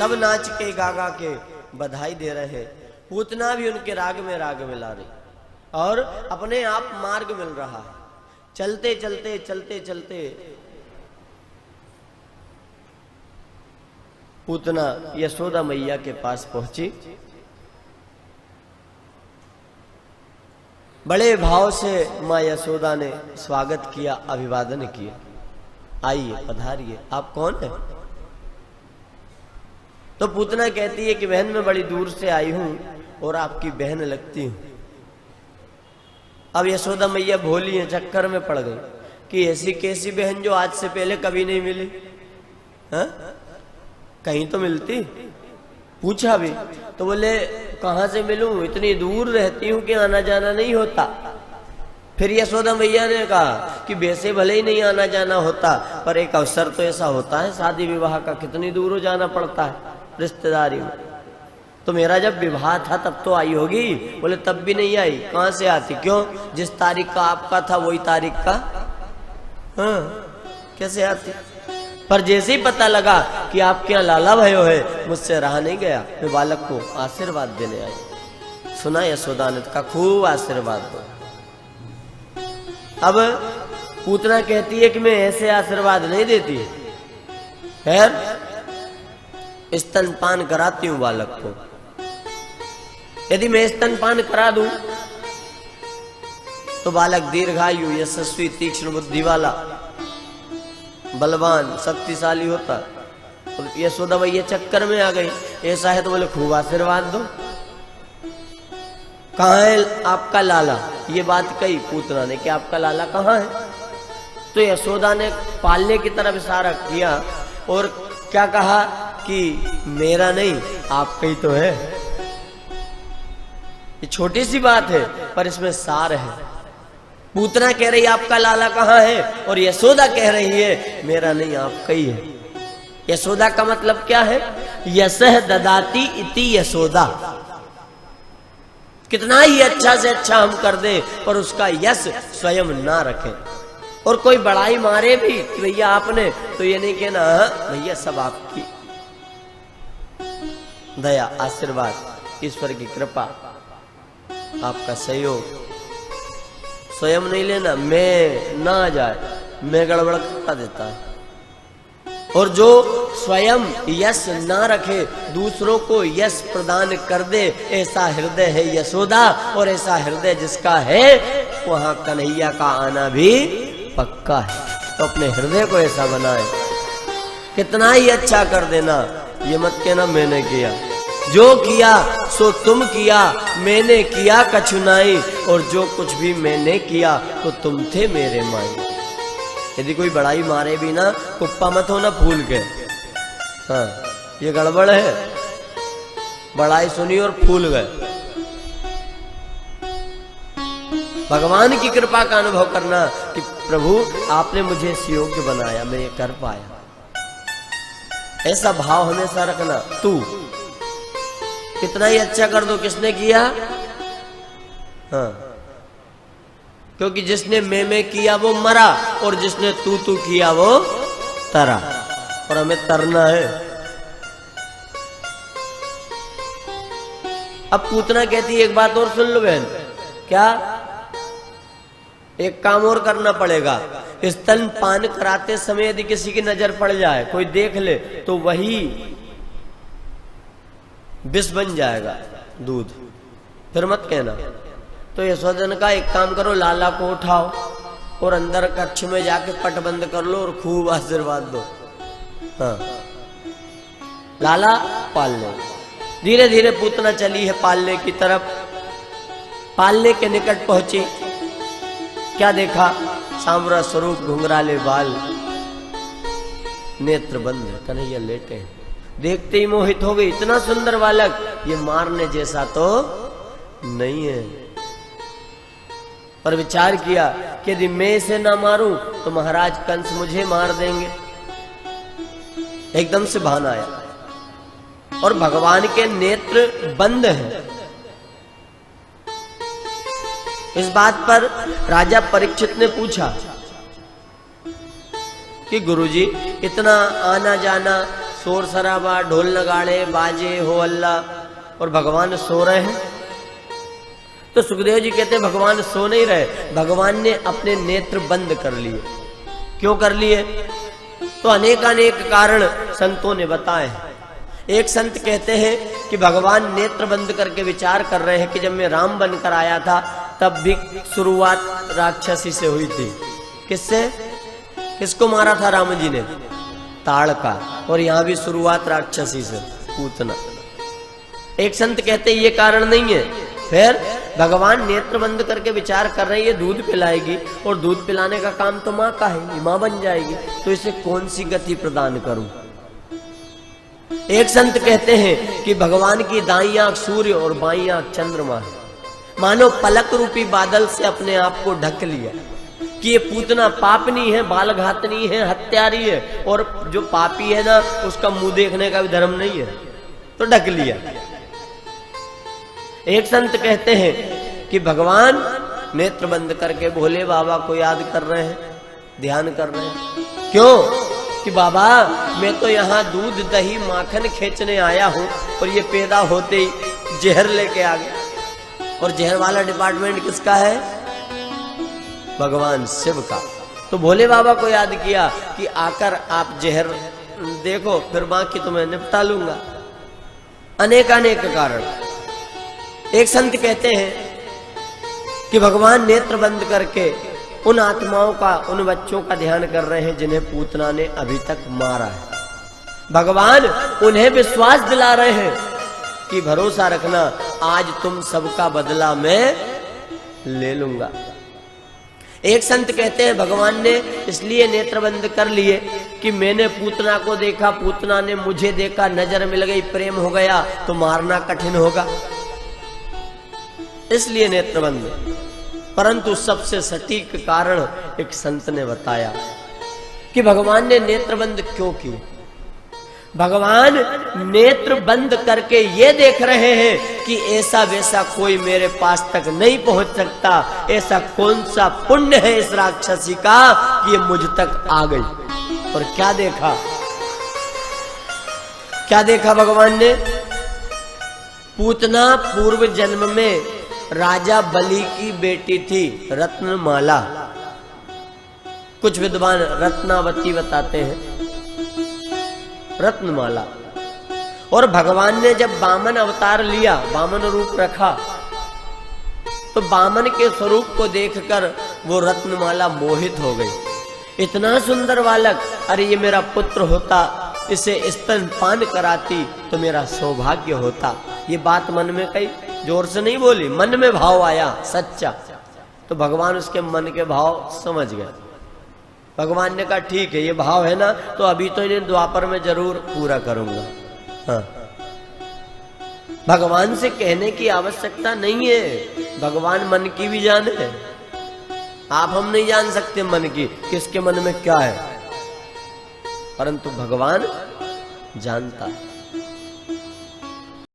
सब नाच के गा गा के बधाई दे रहे हैं। पूतना भी उनके राग में ला रही और अपने आप मार्ग मिल रहा है। चलते चलते चलते चलते पूतना यशोदा मैया के पास पहुंची। बड़े भाव से माँ यशोदा ने स्वागत किया, अभिवादन किया। आइए पधारिए, आप कौन है? तो पूतना कहती है कि बहन मैं बड़ी दूर से आई हूं और आपकी बहन लगती हूं। अब यशोदा मैया भोली है, चक्कर में पड़ गई कि ऐसी कैसी बहन जो आज से पहले कभी नहीं मिली, हा? कहीं तो मिलती। पूछा भी तो बोले कहां से मिलूं, इतनी दूर रहती हूं कि आना जाना नहीं होता। फिर यशोदा मैया ने कहा कि वैसे भले ही नहीं आना जाना होता, पर एक अवसर तो ऐसा होता है शादी विवाह का, कितनी दूर जाना पड़ता है रिश्तेदारी में। तो मेरा जब विवाह था तब तो आई होगी। बोले तब भी नहीं आई, कहां से आती? क्यों, जिस तारीख का आपका था वही तारीख का, हाँ कैसे आती? पर जैसे ही पता लगा कि आपके यहाँ लाला भयो है, मुझसे रहा नहीं गया, मैं बालक को आशीर्वाद देने आई। सुना यशोदा ने कहा खूब आशीर्वाद दो। अब पूतना कहती है कि मैं ऐसे आशीर्वाद नहीं देती, खैर स्तनपान कराती हूं बालक को। यदि मैं स्तनपान करा दूं तो बालक दीर्घायु, यशस्वी, तीक्ष्ण बुद्धि वाला, बलवान, शक्तिशाली होता। तो यशोदा मैया चक्कर में आ गई, ऐसा है तो बोले खूब आशीर्वाद दो। कहाँ है आपका लाला? ये बात कही पूतना ने कि आपका लाला कहाँ है? तो यशोदा ने पालने की तरफ इशारा किया और क्या कहा कि मेरा नहीं आपका ही तो है। ये छोटी सी बात है पर इसमें सार है। पूतना कह रही आपका लाला कहाँ है और यशोदा कह रही है मेरा नहीं आपका ही है। यशोदा का मतलब क्या है? यशः ददाति इति यशोदा। कितना ही अच्छा से अच्छा हम कर दे पर उसका यश स्वयं ना रखे। और कोई बड़ाई मारे भी कि भैया आपने, तो ये नहीं कहना भैया सब आपकी दया, आशीर्वाद, ईश्वर की कृपा, आपका सहयोग। स्वयं नहीं लेना, मैं ना आ जाए, मैं गड़बड़ करता देता है। और जो स्वयं यश ना रखे, दूसरों को यश प्रदान कर दे, ऐसा हृदय है यशोदा। और ऐसा हृदय जिसका है वहां कन्हैया का आना भी पक्का है। तो अपने हृदय को ऐसा बनाए, कितना ही अच्छा कर देना, ये मत कहना मैंने किया। जो किया सो तुम किया, मैंने किया कछु नाई। और जो कुछ भी मैंने किया तो तुम थे मेरे माई। यदि कोई बड़ाई मारे भी ना, कुप्पा मत होना फूल के, हाँ ये गड़बड़ है। बड़ाई सुनी और फूल गए। भगवान की कृपा का अनुभव करना कि प्रभु आपने मुझे इस योग्य बनाया, मैं ये कर पाया। ऐसा भाव हमेशा रखना। तू कितना ही अच्छा कर दो, किसने किया? हाँ, क्योंकि जिसने मैं किया वो मरा और जिसने तू किया वो तरा। और हमें तरना है। अब पूतना कहती है एक बात और सुन लो बहन। क्या? एक काम और करना पड़ेगा। स्तनपान कराते समय यदि किसी की नजर पड़ जाए, कोई देख ले, तो वही विष बन जाएगा दूध, फिर मत कहना। तो यशोदा ने कहा एक काम करो, लाला को उठाओ और अंदर कक्ष में जाके पट बंद कर लो और खूब आशीर्वाद दो। हाँ, लाला पाल लो। धीरे धीरे पूतना चली है पालने की तरफ। पालने के निकट पहुंची, क्या देखा? सांवरा स्वरूप, घुंघराले बाल, नेत्र बंद, कन्हैया लेटे हैं। देखते ही मोहित हो गई, इतना सुंदर बालक, ये मारने जैसा तो नहीं है। पर विचार किया कि यदि मैं इसे ना मारूं तो महाराज कंस मुझे मार देंगे। एकदम से भान आया और भगवान के नेत्र बंद हैं। इस बात पर राजा परीक्षित ने पूछा कि गुरुजी इतना आना जाना शोर शराबा, ढोल नगाड़े, बाजे, हो अल्लाह, और भगवान सो रहे हैं। तो सुखदेव जी कहते हैं भगवान सो नहीं रहे, भगवान ने अपने नेत्र बंद कर लिए। क्यों कर लिए? तो अनेकानेक कारण संतों ने बताए। एक संत कहते हैं कि भगवान नेत्र बंद करके विचार कर रहे हैं कि जब मैं राम बनकर आया था तब भी शुरुआत राक्षसी से हुई थी। किससे? किसको मारा था राम जी ने? ताड़ का। और यहां भी शुरुआत राक्षसी से, पूतना। एक संत कहते ये कारण नहीं है। फिर भगवान नेत्र बंद करके विचार कर रहे हैं ये दूध पिलाएगी, और दूध पिलाने का काम तो माँ का है, माँ बन जाएगी, तो इसे कौन सी गति प्रदान करूं? एक संत कहते हैं कि भगवान की दाईं आंख सूर्य और बाईं आंख चंद्रमा है, मानो पलक रूपी बादल से अपने आप को ढक लिया कि ये पूतना पापनी है, बालघातनी है, हत्यारी है, और जो पापी है ना उसका मुंह देखने का भी धर्म नहीं है, तो ढक लिया। एक संत कहते हैं कि भगवान नेत्र बंद करके भोले बाबा को याद कर रहे हैं, ध्यान कर रहे हैं। क्यों? कि बाबा मैं तो यहाँ दूध दही माखन खींचने आया हूं, और ये पैदा होते ही जहर लेके आ गया। और जहर वाला डिपार्टमेंट किसका है? भगवान शिव का। तो भोले बाबा को याद किया कि आकर आप जहर देखो, फिर बाकी तो मैं निपटा लूंगा। अनेकानेक कारण। एक संत कहते हैं कि भगवान नेत्र बंद करके उन आत्माओं का, उन बच्चों का ध्यान कर रहे हैं जिन्हें पूतना ने अभी तक मारा है। भगवान उन्हें विश्वास दिला रहे हैं कि भरोसा रखना, आज तुम सबका बदला मैं ले लूंगा। एक संत कहते हैं भगवान ने इसलिए नेत्र बंद कर लिए कि मैंने पूतना को देखा, पूतना ने मुझे देखा, नजर मिल गई, प्रेम हो गया, तो मारना कठिन होगा, इसलिए नेत्र बंद। परंतु सबसे सटीक कारण एक संत ने बताया कि भगवान ने नेत्र बंद क्यों किए। भगवान नेत्र बंद करके ये देख रहे हैं कि ऐसा वैसा कोई मेरे पास तक नहीं पहुंच सकता, ऐसा कौन सा पुण्य है इस राक्षसी का कि ये मुझ तक आ गई। और क्या देखा? क्या देखा भगवान ने? पूतना पूर्व जन्म में राजा बलि की बेटी थी, रत्नमाला। कुछ विद्वान रत्नावती बताते हैं, रत्नमाला। और भगवान ने जब वामन अवतार लिया, वामन रूप रखा, तो वामन के स्वरूप को देखकर वो रत्नमाला मोहित हो गई। इतना सुंदर बालक, अरे ये मेरा पुत्र होता, इसे स्तनपान कराती तो मेरा सौभाग्य होता। ये बात मन में कही, जोर से नहीं बोली, मन में भाव आया सच्चा। तो भगवान उसके मन के भाव समझ गए। भगवान ने कहा ठीक है, ये भाव है ना, तो अभी तो इन्हें द्वापर में जरूर पूरा करूंगा। हाँ, भगवान से कहने की आवश्यकता नहीं है, भगवान मन की भी जाने है। आप हम नहीं जान सकते मन की, किसके मन में क्या है, परंतु भगवान जानता है।